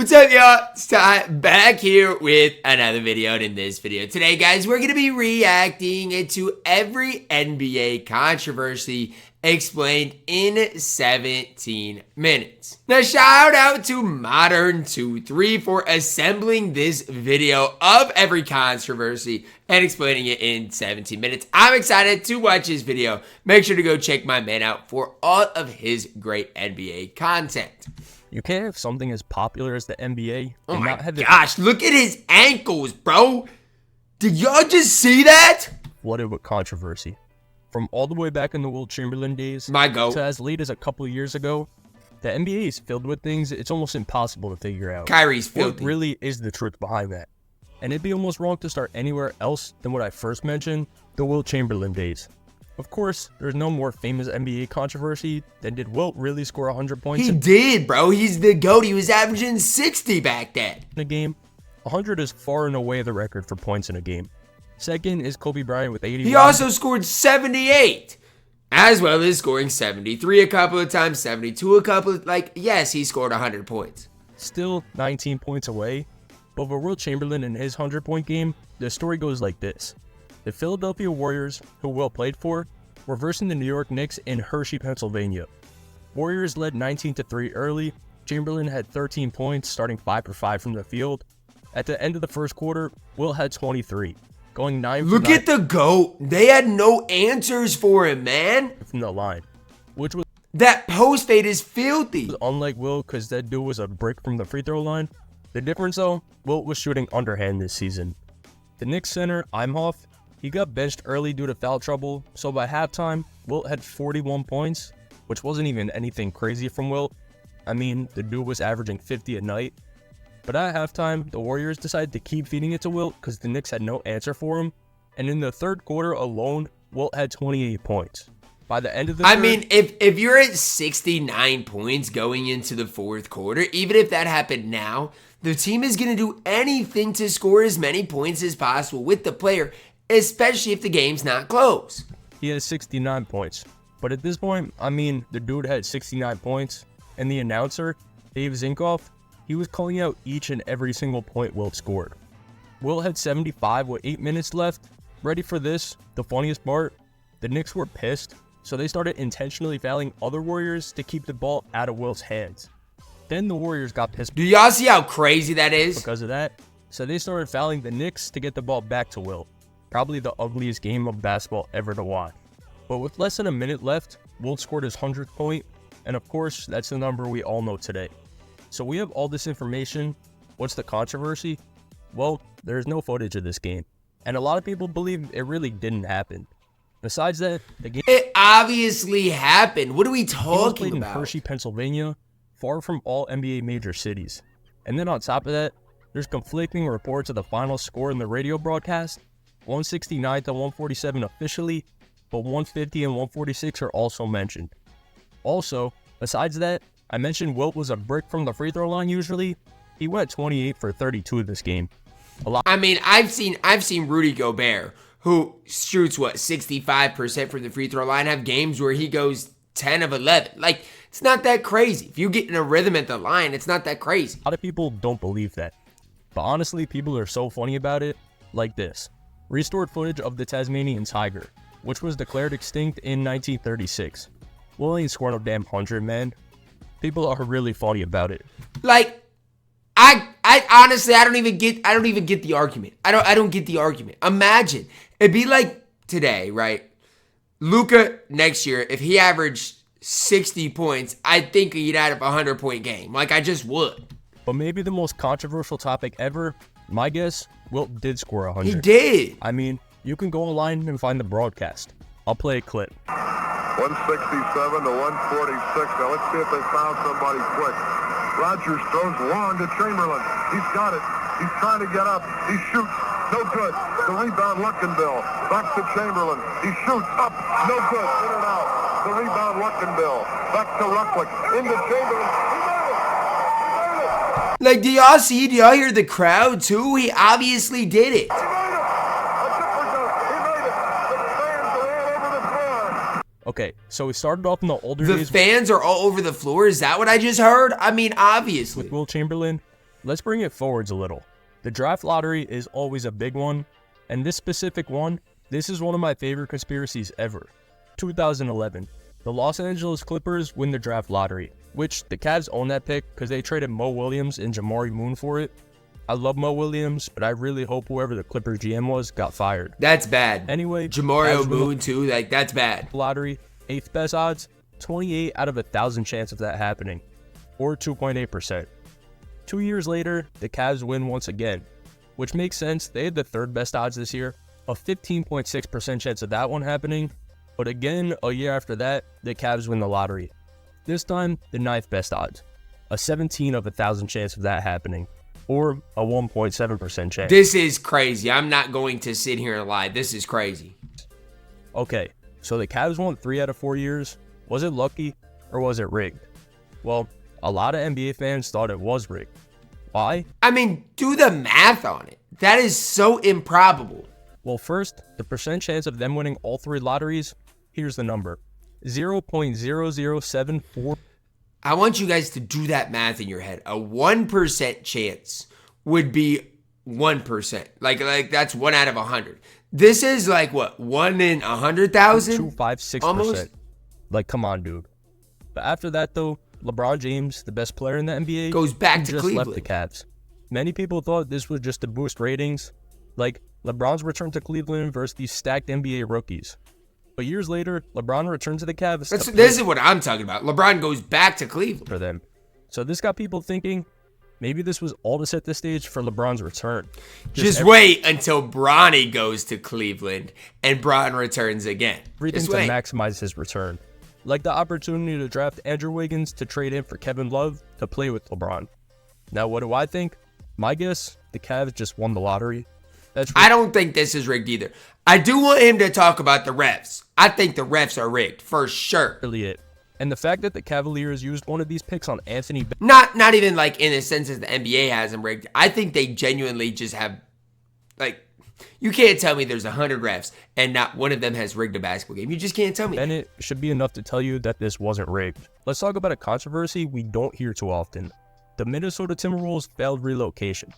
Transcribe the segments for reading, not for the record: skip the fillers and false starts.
What's up, y'all? It's Ty back here with another video. And in this video today, guys, we're going to be reacting to every NBA controversy explained in 17 minutes. Now, shout out to moderntwothree for assembling this video of every controversy and explaining it in 17 minutes. I'm excited to watch this video. Make sure to go check my man out for all of his great NBA content. You can't have something as popular as the NBA. Oh my gosh, look at his ankles, bro. Did y'all just see that? Flooded with controversy. From all the way back in the Wilt Chamberlain days to as late as a couple of years ago, the NBA is filled with things it's almost impossible to figure out. Kyrie's filthy. What really is the truth behind that? And it'd be almost wrong to start anywhere else than what I first mentioned, the Wilt Chamberlain days. Of course, there's no more famous NBA controversy than did Wilt really score 100 points. He did, bro. He's the GOAT. He was averaging 60 back then. In a game, 100 is far and away the record for points in a game. Second is Kobe Bryant with 81. He also scored 78, as well as scoring 73 a couple of times, 72 a couple of, yes, he scored 100 points. Still 19 points away, but for Wilt Chamberlain in his 100-point game, the story goes like this. The Philadelphia Warriors, who Wilt played for, were versing the New York Knicks in Hershey, Pennsylvania. Warriors led 19-3 early. Chamberlain had 13 points, starting 5 for 5 from the field. At the end of the first quarter, Wilt had 23, going 9 for 9. Look at the GOAT. They had no answers for him, man. From the line, which was that post fade is filthy. Unlike Wilt, because that dude was a brick from the free throw line. The difference though, Wilt was shooting underhand this season. The Knicks center, Imhoff, he got benched early due to foul trouble, so by halftime, Wilt had 41 points, which wasn't even anything crazy from Wilt. I mean, the dude was averaging 50 a night. But at halftime, the Warriors decided to keep feeding it to Wilt because the Knicks had no answer for him. And in the third quarter alone, Wilt had 28 points. By the end of the third, if you're at 69 points going into the fourth quarter, even if that happened now, the team is going to do anything to score as many points as possible with the player, especially if the game's not close. He has 69 points. But at this point, I mean, the dude had 69 points, and the announcer, Dave Zinkoff, he was calling out each and every single point Wilt scored. Wilt had 75 with 8 minutes left. Ready for this? The funniest part? The Knicks were pissed, so they started intentionally fouling other Warriors to keep the ball out of Wilt's hands. Then the Warriors got pissed. Do y'all see how crazy that is? Because of that, so they started fouling the Knicks to get the ball back to Wilt. Probably the ugliest game of basketball ever to watch. But with less than a minute left, Wilt scored his 100th point, and of course, that's the number we all know today. So we have all this information. What's the controversy? Well, there's no footage of this game, and a lot of people believe it really didn't happen. Besides that, the game— it obviously happened. What are we talking played about? In Hershey, Pennsylvania, far from all NBA major cities. And then on top of that, there's conflicting reports of the final score in the radio broadcast. 169 to 147 officially, but 150 and 146 are also mentioned. Also, besides that, I mentioned Wilt was a brick from the free throw line usually. He went 28 for 32 this game. I've seen Rudy Gobert, who shoots 65% from the free throw line, have games where he goes 10 of 11. It's not that crazy. If you get in a rhythm at the line, it's not that crazy. A lot of people don't believe that. But honestly, people are so funny about it, like this. Restored footage of the Tasmanian tiger, which was declared extinct in 1936. Well, ain't scored no damn 100, man. People are really funny about it. I honestly, I don't even get the argument. I don't get the argument. Imagine, it'd be like today, right? Luka next year, if he averaged 60 points, I think he'd add up a 100-point game. I just would. But maybe the most controversial topic ever, my guess, Wilt did score 100. He did. I mean, you can go online and find the broadcast. I'll play a clip. 167 to 146. Now let's see if they found somebody quick. Rogers throws long to Chamberlain. He's got it. He's trying to get up. He shoots. No good. The rebound, Luckenbill. Back to Chamberlain. He shoots up. No good. In and out. The rebound, Luckenbill. Back to Rucklick. Into Chamberlain. He made it. Do y'all see? Do y'all hear the crowd too? He obviously did it. Okay, so we started off in the older days. The fans are all over the floor. Is that what I just heard? Obviously. With Wilt Chamberlain, Let's bring it forwards a little. The draft lottery is always a big one, and this specific one, this is one of my favorite conspiracies ever. 2011, the Los Angeles Clippers win the draft lottery, which the Cavs own that pick because they traded Mo Williams and Jamari Moon for it. I love Mo Williams, but I really hope whoever the Clippers GM was got fired. That's bad. Anyway, Jamari Moon too, like that's bad. Lottery, 8th best odds, 28 out of 1,000 chance of that happening, or 2.8%. 2 years later, the Cavs win once again, which makes sense. They had the 3rd best odds this year, a 15.6% chance of that one happening. But again, a year after that, the Cavs win the lottery. This time, the 9th best odds, a 17 of 1,000 chance of that happening, or a 1.7% chance. This is crazy. I'm not going to sit here and lie. This is crazy. Okay, so the Cavs won 3 out of 4 years. Was it lucky or was it rigged? Well, a lot of NBA fans thought it was rigged. Why? I mean, do the math on it. That is so improbable. Well, first, the percent chance of them winning all 3 lotteries, here's the number. 0.0074. I want you guys to do that math in your head. A 1% chance would be 1%. Like that's 1 out of 100. This is like what? 1 in 100,000? 256%. Almost. Like, come on, dude. But after that, though, LeBron James, the best player in the NBA, goes back to just Cleveland. Left the Cavs. Many people thought this was just to boost ratings, like LeBron's return to Cleveland versus these stacked NBA rookies. But years later, LeBron returned to the Cavs. This is what I'm talking about. LeBron goes back to Cleveland for them. So this got people thinking maybe this was all to set the stage for LeBron's return. Just wait until Bronny goes to Cleveland and Bron returns again. Everything to maximize his return. Like the opportunity to draft Andrew Wiggins to trade him for Kevin Love to play with LeBron. Now, what do I think? My guess, the Cavs just won the lottery. I don't think this is rigged either. I do want him to talk about the refs. I think the refs are rigged for sure. Really it. And the fact that the Cavaliers used one of these picks on Anthony not even like in the sense that the NBA has them rigged. I think they genuinely just have, like, you can't tell me there's 100 refs and not one of them has rigged a basketball game. You just can't tell me. Bennett should be enough to tell you that this wasn't rigged. Let's talk about a controversy we don't hear too often. The Minnesota Timberwolves failed relocation.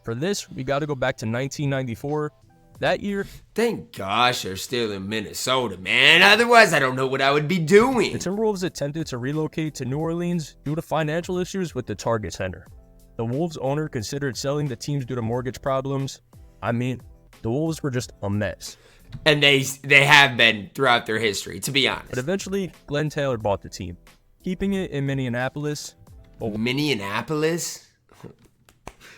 For this, we got to go back to 1994. That year, thank gosh they're still in Minnesota, man. Otherwise, I don't know what I would be doing. The Timberwolves attempted to relocate to New Orleans due to financial issues with the Target Center. The Wolves owner considered selling the teams due to mortgage problems. I mean, the Wolves were just a mess. And they have been throughout their history, to be honest. But eventually, Glenn Taylor bought the team, keeping it in Minneapolis. Minneapolis?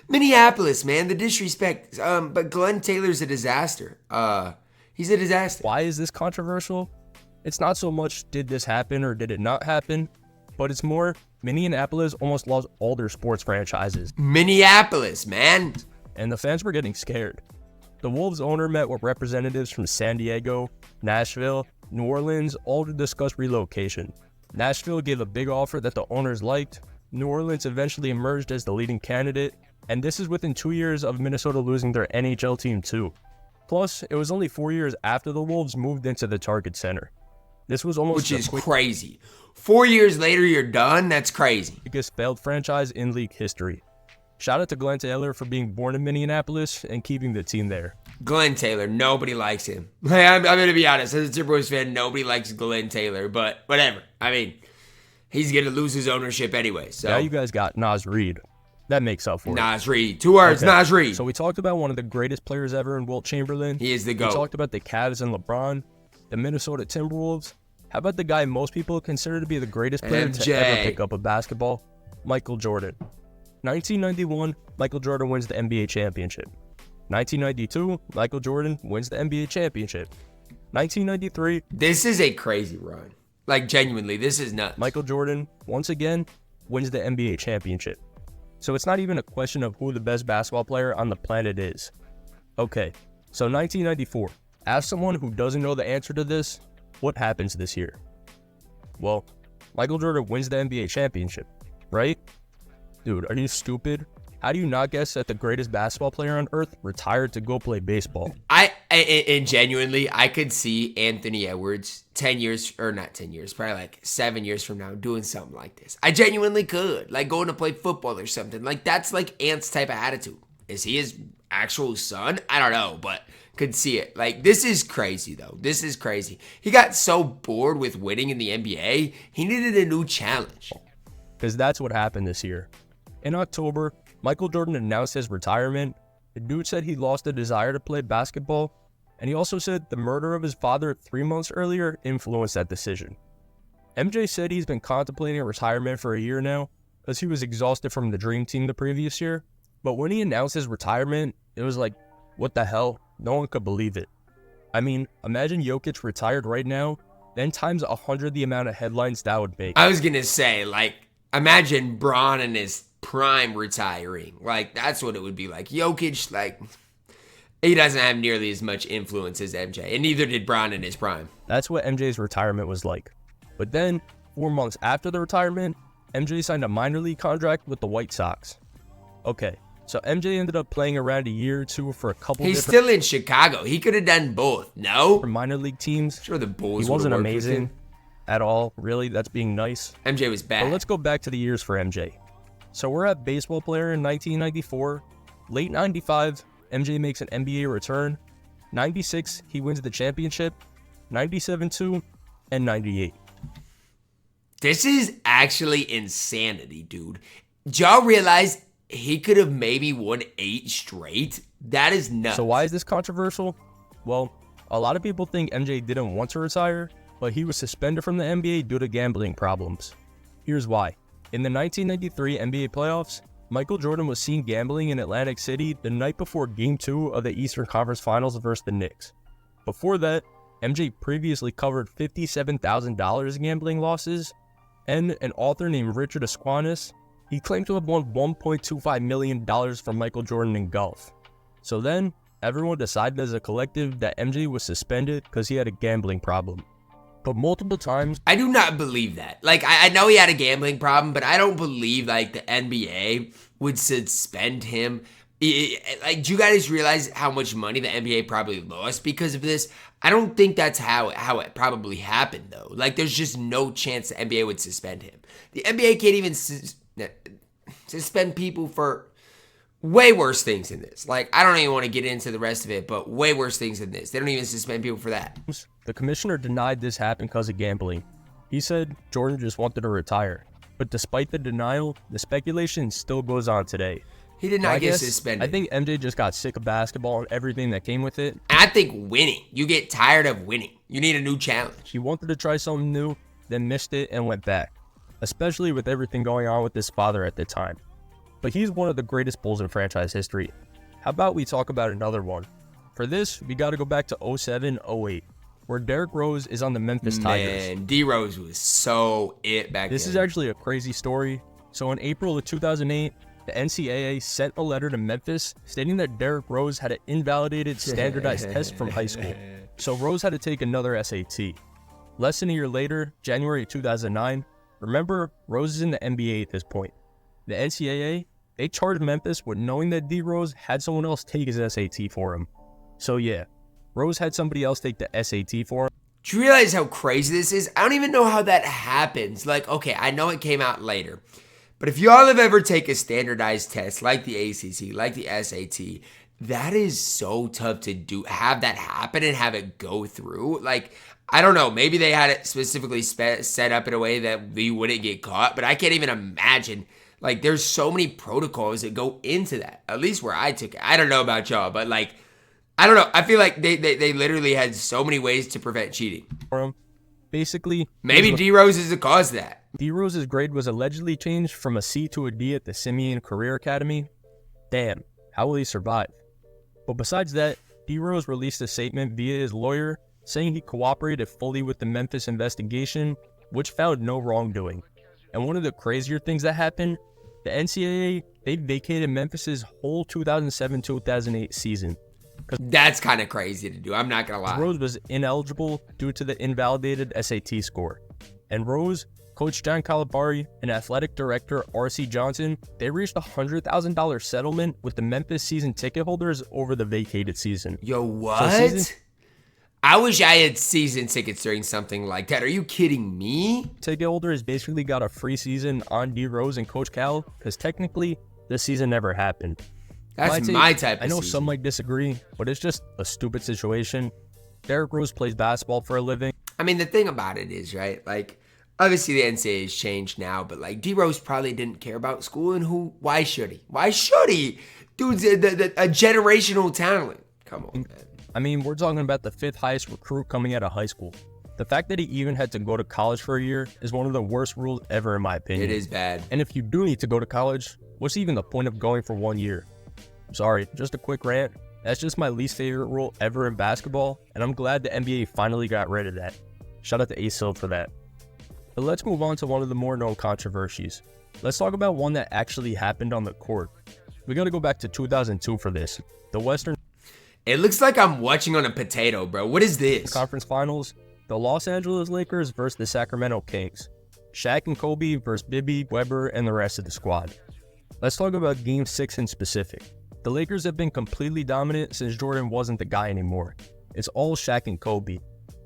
Minneapolis, man, the disrespect. But Glenn Taylor's a disaster. He's a disaster. Why is this controversial? It's not so much did this happen or did it not happen, but it's more Minneapolis almost lost all their sports franchises. Minneapolis, man. And the fans were getting scared. The Wolves owner met with representatives from San Diego, Nashville, New Orleans, all to discuss relocation. Nashville gave a big offer that the owners liked. New Orleans eventually emerged as the leading candidate. And this is within 2 years of Minnesota losing their NHL team too. Plus, it was only 4 years after the Wolves moved into the Target Center. This was almost crazy. 4 years later, you're done? That's crazy. Biggest failed franchise in league history. Shout out to Glenn Taylor for being born in Minneapolis and keeping the team there. Glenn Taylor, nobody likes him. I'm going to be honest. As a Timberwolves fan, nobody likes Glenn Taylor, but whatever. I mean, he's going to lose his ownership anyway. So now you guys got Naz Reid. That makes up for it. Naz Reid. 2 words, okay. Naz Reid. So we talked about one of the greatest players ever in Wilt Chamberlain. He is the GOAT. We talked about the Cavs and LeBron, the Minnesota Timberwolves. How about the guy most people consider to be the greatest player to ever pick up a basketball? Michael Jordan. 1991, Michael Jordan wins the NBA championship. 1992, Michael Jordan wins the NBA championship. 1993. This is a crazy run. Like, genuinely, this is nuts. Michael Jordan, once again, wins the NBA championship. So it's not even a question of who the best basketball player on the planet is. Okay, so 1994. Ask someone who doesn't know the answer to this, what happens this year? Well, Michael Jordan wins the NBA championship, right? Dude, are you stupid? How do you not guess that the greatest basketball player on earth retired to go play baseball? And genuinely, I could see Anthony Edwards 10 years, or not 10 years, probably like 7 years from now doing something like this. I genuinely could. Like going to play football or something. Like that's like Ant's type of attitude. Is he his actual son? I don't know, but could see it. Like this is crazy though. This is crazy. He got so bored with winning in the NBA, he needed a new challenge. Because that's what happened this year. In October, Michael Jordan announced his retirement. The dude said he lost a desire to play basketball, and he also said the murder of his father 3 months earlier influenced that decision. MJ said he's been contemplating retirement for a year now because he was exhausted from the Dream Team the previous year, but when he announced his retirement, it was like, what the hell? No one could believe it. I mean, imagine Jokic retired right now, then times 100 the amount of headlines that would make. I was going to say, like, imagine Bron in his prime retiring. Like, that's what it would be like. Jokic, like, he doesn't have nearly as much influence as MJ, and neither did Bron in his prime. That's what MJ's retirement was like. But then, 4 months after the retirement, MJ signed a minor league contract with the White Sox. Okay, so MJ ended up playing around a year or two for a couple He's still in Chicago. He could have done both, no? For minor league teams. Sure, the Bulls He wasn't amazing at all, really. That's being nice. MJ was bad. But let's go back to the years for MJ. So we're at baseball player in 1994. Late 95, MJ makes an NBA return. 96, he wins the championship. 97 too, and 98. This is actually insanity, dude. Did y'all realize he could have maybe won 8 straight? That is nuts. So why is this controversial? Well, a lot of people think MJ didn't want to retire, but he was suspended from the NBA due to gambling problems. Here's why. In the 1993 NBA playoffs, Michael Jordan was seen gambling in Atlantic City the night before Game 2 of the Eastern Conference Finals versus the Knicks. Before that, MJ previously covered $57,000 in gambling losses, and an author named Richard Esquinas, he claimed to have won $1.25 million from Michael Jordan in golf. So then, everyone decided as a collective that MJ was suspended because he had a gambling problem. But multiple times, I do not believe that. Like, I know he had a gambling problem, but I don't believe, like, the NBA would suspend him. Like, do you guys realize how much money the NBA probably lost because of this? I don't think that's how it probably happened, though. Like, there's just no chance the NBA would suspend him. The NBA can't even suspend people for way worse things than this. Like, I don't even want to get into the rest of it, but way worse things than this. They don't even suspend people for that. The commissioner denied this happened because of gambling. He said Jordan just wanted to retire. But despite the denial, the speculation still goes on today. He did not get suspended. I think MJ just got sick of basketball and everything that came with it. I think winning. You get tired of winning. You need a new challenge. He wanted to try something new, then missed it and went back. Especially with everything going on with his father at the time. But he's one of the greatest Bulls in franchise history. How about we talk about another one? For this, we got to go back to 07-08, where Derrick Rose is on the Memphis Tigers. Man, D-Rose was so it back then. This is actually a crazy story. So in April of 2008, the NCAA sent a letter to Memphis stating that Derrick Rose had an invalidated standardized test from high school. So Rose had to take another SAT. Less than a year later, January 2009, remember, Rose is in the NBA at this point. The NCAA, they charged Memphis with knowing that D-Rose had someone else take his SAT for him. So yeah, Rose had somebody else take the SAT for him. Do you realize how crazy this is? I don't even know how that happens. Like, okay, I know it came out later. But if y'all have ever taken a standardized test like the ACC, like the SAT, that is so tough to do. Have that happen and have it go through. Like, I don't know. Maybe they had it specifically set up in a way that we wouldn't get caught. But I can't even imagine. Like, there's so many protocols that go into that. At least where I took it. I don't know about y'all, but like, I don't know. I feel like they literally had so many ways to prevent cheating. Basically, maybe D-Rose is the cause of that. D-Rose's grade was allegedly changed from a C to a D at the Simeon Career Academy. Damn, how will he survive? But besides that, D-Rose released a statement via his lawyer saying he cooperated fully with the Memphis investigation, which found no wrongdoing. And one of the crazier things that happened, the NCAA, they vacated Memphis's whole 2007-2008 season. That's kind of crazy to do, I'm not going to lie. Rose was ineligible due to the invalidated SAT score. And Rose, Coach John Calipari and athletic director R.C. Johnson, they reached a $100,000 settlement with the Memphis season ticket holders over the vacated season. Yo, what? I wish I had season tickets during something like that. Are you kidding me? Ticket holders basically got a free season on D Rose and Coach Cal because technically this season never happened. That's my type of I know season. some might disagree, but it's just a stupid situation. Derrick Rose plays basketball for a living. I mean, the thing about it is, right, like, obviously the NCAA has changed now, but, like, D-Rose probably didn't care about school, and why should he? Why should he? Dude's a generational talent. Come on, man. I mean, we're talking about the 5th highest recruit coming out of high school. The fact that he even had to go to college for a year is one of the worst rules ever, in my opinion. It is bad. And if you do need to go to college, what's even the point of going for 1 year? Sorry, just a quick rant. That's just my least favorite rule ever in basketball, and I'm glad the NBA finally got rid of that. Shout out to A-Silk for that. But let's move on to one of the more known controversies. Let's talk about one that actually happened on the court. We gotta go back to 2002 for this. The Western It looks like I'm watching on a potato, bro. What is this? Conference Finals, the Los Angeles Lakers versus the Sacramento Kings. Shaq and Kobe versus Bibby, Webber, and the rest of the squad. Let's talk about Game 6 in specific. The Lakers have been completely dominant since Jordan wasn't the guy anymore. It's all Shaq and Kobe.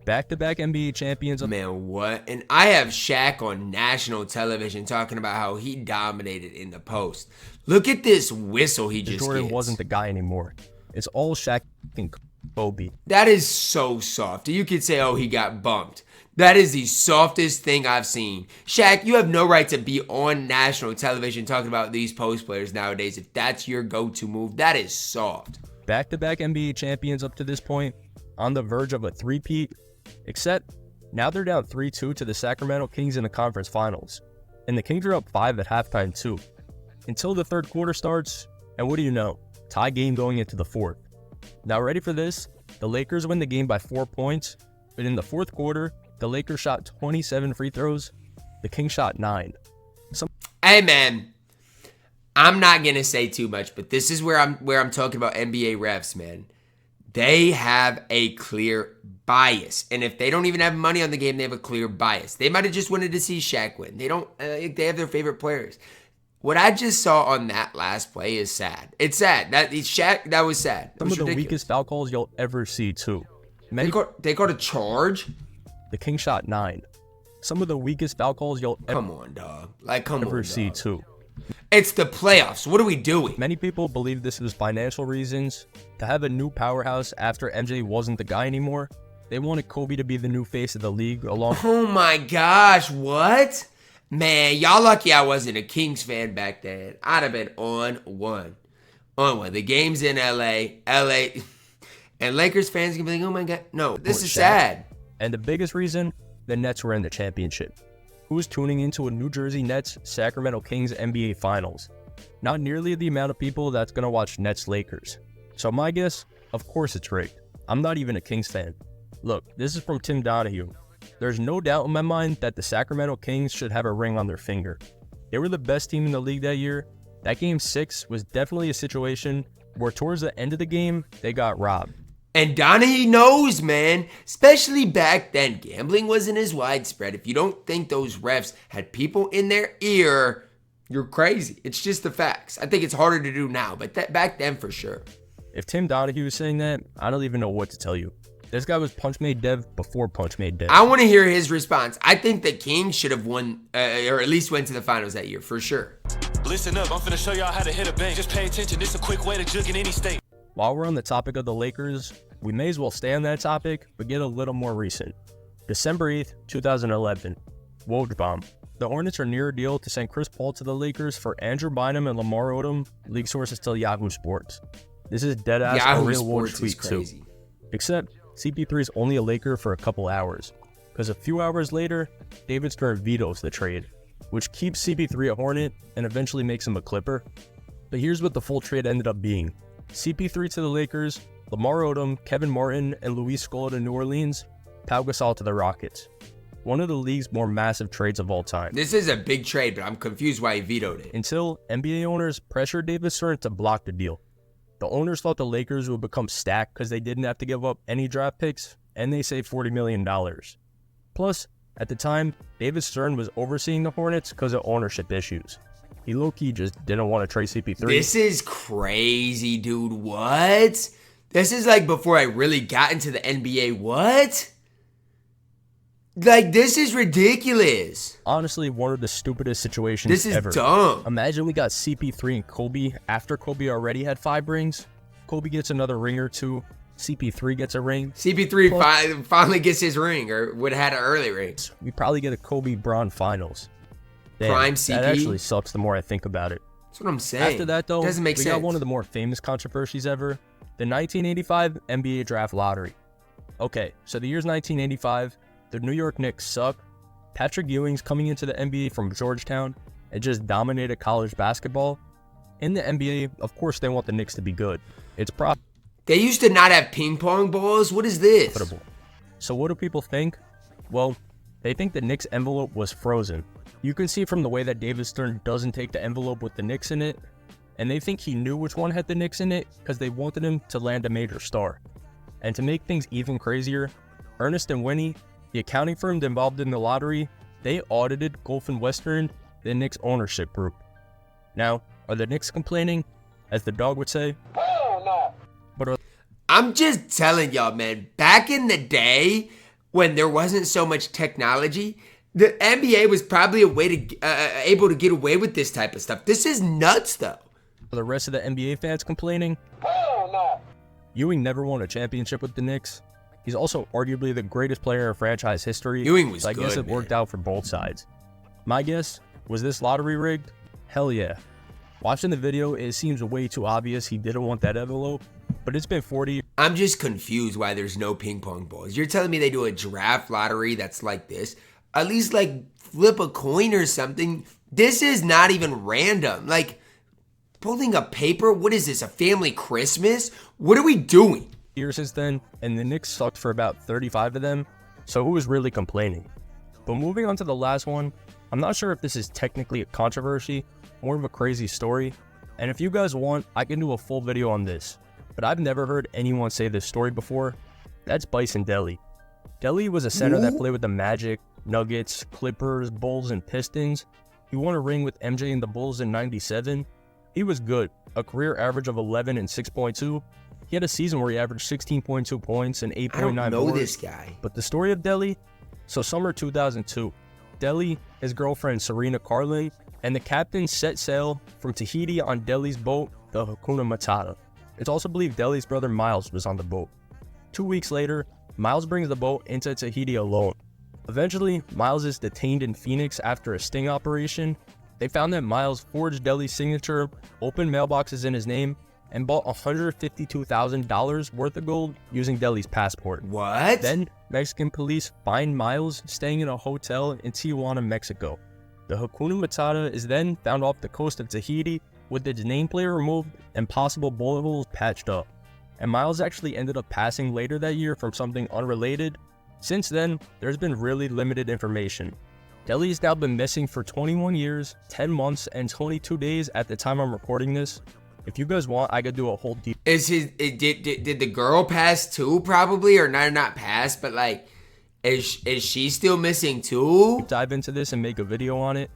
Back-to-back NBA champions. Man, what? And I have Shaq on national television talking about how he dominated in the post. Look at this whistle he just Jordan gets. wasn't the guy anymore. It's all Shaq and Kobe. That is so soft. You could say, oh, he got bumped. That is the softest thing I've seen. Shaq, you have no right to be on national television talking about these post players nowadays. If that's your go-to move, that is soft. Back-to-back NBA champions up to this point, on the verge of a three-peat, except now they're down 3-2 to the Sacramento Kings in the conference finals. And the Kings are up 5 at halftime too. Until the third quarter starts, and what do you know? Tie game going into the fourth. Now ready for this? The Lakers win the game by 4 points, but in the fourth quarter, the Lakers shot 27 free throws, the Kings shot 9. Hey man, I'm not gonna say too much, but this is where I'm talking about NBA refs, man. They have a clear bias, and if they don't even have money on the game, they have a clear bias. They might have just wanted to see Shaq win. They don't. They have their favorite players. What I just saw on that last play is sad. It's sad. That was sad. Some of the weakest foul calls you'll ever see too. They called a charge. The Kings shot 9. Some of the weakest foul calls you'll come on, dog. Like, come ever on, see dog. too. It's the playoffs. What are we doing? Many people believe this is financial reasons. To have a new powerhouse after MJ wasn't the guy anymore, they wanted Kobe to be the new face of the league along. Oh my gosh, what? Man, y'all lucky I wasn't a Kings fan back then. I'd have been on one. The game's in LA. And Lakers fans can be like, oh my God. No, this is sad. And the biggest reason, the Nets were in the championship. Who's tuning into a New Jersey Nets Sacramento Kings NBA Finals? Not nearly the amount of people that's going to watch Nets Lakers. So my guess, of course it's rigged. I'm not even a Kings fan. Look, this is from Tim Donahue. There's no doubt in my mind that the Sacramento Kings should have a ring on their finger. They were the best team in the league that year. That Game 6 was definitely a situation where towards the end of the game, they got robbed. And Donahue knows, man, especially back then, gambling wasn't as widespread. If you don't think those refs had people in their ear, you're crazy. It's just the facts. I think it's harder to do now, but back then for sure. If Tim Donahue is saying that, I don't even know what to tell you. This guy was Punch Made Dev before Punch Made Dev. I want to hear his response. I think the Kings should have won, or at least went to the finals that year, for sure. Listen up, I'm finna show y'all how to hit a bank. Just pay attention, this a quick way to jug in any state. While we're on the topic of the Lakers, we may as well stay on that topic, but get a little more recent. December 8th, 2011. Woj bomb. The Hornets are near a deal to send Chris Paul to the Lakers for Andrew Bynum and Lamar Odom, league sources tell Yahoo Sports. This is deadass a real Woj tweet too. Except CP3 is only a Laker for a couple hours, because a few hours later, David Stern vetoes the trade, which keeps CP3 a Hornet and eventually makes him a Clipper. But here's what the full trade ended up being. CP3 to the Lakers, Lamar Odom, Kevin Martin, and Luis Scola to New Orleans, Pau Gasol to the Rockets. One of the league's more massive trades of all time. This is a big trade, but I'm confused why he vetoed it. Until NBA owners pressured David Stern to block the deal. The owners thought the Lakers would become stacked because they didn't have to give up any draft picks, and they saved $40 million. Plus, At the time, David Stern was overseeing the Hornets because of ownership issues. He low-key just didn't want to trade CP3. This is crazy, dude. What? This is like before I really got into the NBA. What? Like, this is ridiculous. Honestly, one of the stupidest situations This is ever. dumb. Imagine we got CP3 and Kobe after Kobe already had 5 rings. Kobe gets another ring or 2. CP3 gets a ring. CP3 finally gets his ring, or would have had an early ring. We probably get a Kobe Bron finals. Damn, Prime CP? That actually sucks the more I think about it. That's what I'm saying. After that, though, doesn't make we sense. got one of the more famous controversies ever, the 1985 NBA Draft Lottery. Okay, so the year's 1985, the New York Knicks suck. Patrick Ewing's coming into the NBA from Georgetown and just dominated college basketball. In the NBA, of course, they want the Knicks to be good. It's profitable. They used to not have ping pong balls. What is this? So what do people think? Well, they think the Knicks envelope was frozen. You can see from the way that David Stern doesn't take the envelope with the Knicks in it, and they think he knew which one had the Knicks in it because they wanted him to land a major star. And to make things even crazier, Ernest & Winnie, the accounting firm involved in the lottery, they audited Gulf and Western, the Knicks ownership group. Now, are the Knicks complaining? As the dog would say, hell no. But I'm just telling y'all, man, back in the day when there wasn't so much technology, the NBA was probably able to get away with this type of stuff. This is nuts, though. are the rest of the NBA fans complaining? Hell no. Ewing never won a championship with the Knicks. He's also arguably the greatest player in franchise history. Ewing was so I good, guess it worked out for both sides. My guess, was this lottery rigged? Hell yeah. Watching the video, it seems way too obvious he didn't want that envelope, but it's been 40 years. I'm just confused why there's no ping pong balls. You're telling me they do a draft lottery that's like this? At least like flip a coin or something. This is not even random. Like pulling a paper? What is this, a family Christmas? What are we doing? Years since then, and the Knicks sucked for about 35 of them, so who was really complaining? But moving on to the last one, I'm not sure if this is technically a controversy, more of a crazy story, and if you guys want, I can do a full video on this, but I've never heard anyone say this story before. That's Bison Dele. Dele was a center that played with the Magic, Nuggets, Clippers, Bulls, and Pistons. He won a ring with MJ and the Bulls in '97. He was good, a career average of 11 and 6.2. He had a season where he averaged 16.2 points and 8.9 I don't know boards. this guy. But the story of Dele, so summer 2002, Dele, his girlfriend Serena Carlin, and the captain set sail from Tahiti on Dele's boat, the Hakuna Matata. It's also believed Dele's brother Miles was on the boat. 2 weeks later, Miles brings the boat into Tahiti alone. Eventually, Miles is detained in Phoenix after a sting operation. They found that Miles forged Dele's signature, opened mailboxes in his name, and bought $152,000 worth of gold using Dele's passport. What? Then, Mexican police find Miles staying in a hotel in Tijuana, Mexico. The Hakuna Matata is then found off the coast of Tahiti with its nameplate removed and possible bullet holes patched up. And Miles actually ended up passing later that year from something unrelated. Since then, there's been really limited information. Dele's now been missing for 21 years, 10 months, and 22 days at the time I'm recording this. If you guys want, I could do a whole deep. Did the girl pass too? Probably, or not pass, but like, is she still missing too? Dive into this and make a video on it.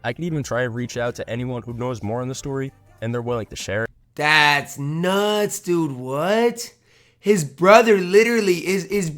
I can even try and reach out to anyone who knows more on the story and they're willing to share it. That's nuts, dude. What? His brother literally is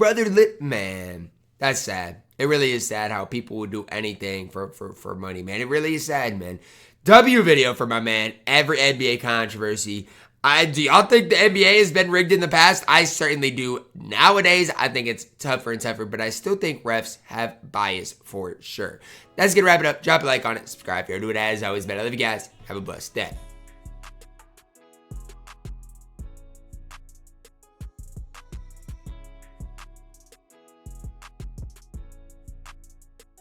man. That's sad. It really is sad how people would do anything for money, man. It really is sad, man. W video for my man. Every NBA controversy. Do y'all think the NBA has been rigged in the past? I certainly do. Nowadays, I think it's tougher and tougher, but I still think refs have bias for sure. That's gonna wrap it up. Drop a like on it. Subscribe if you're new. As always, man. I love you guys. Have a blessed day.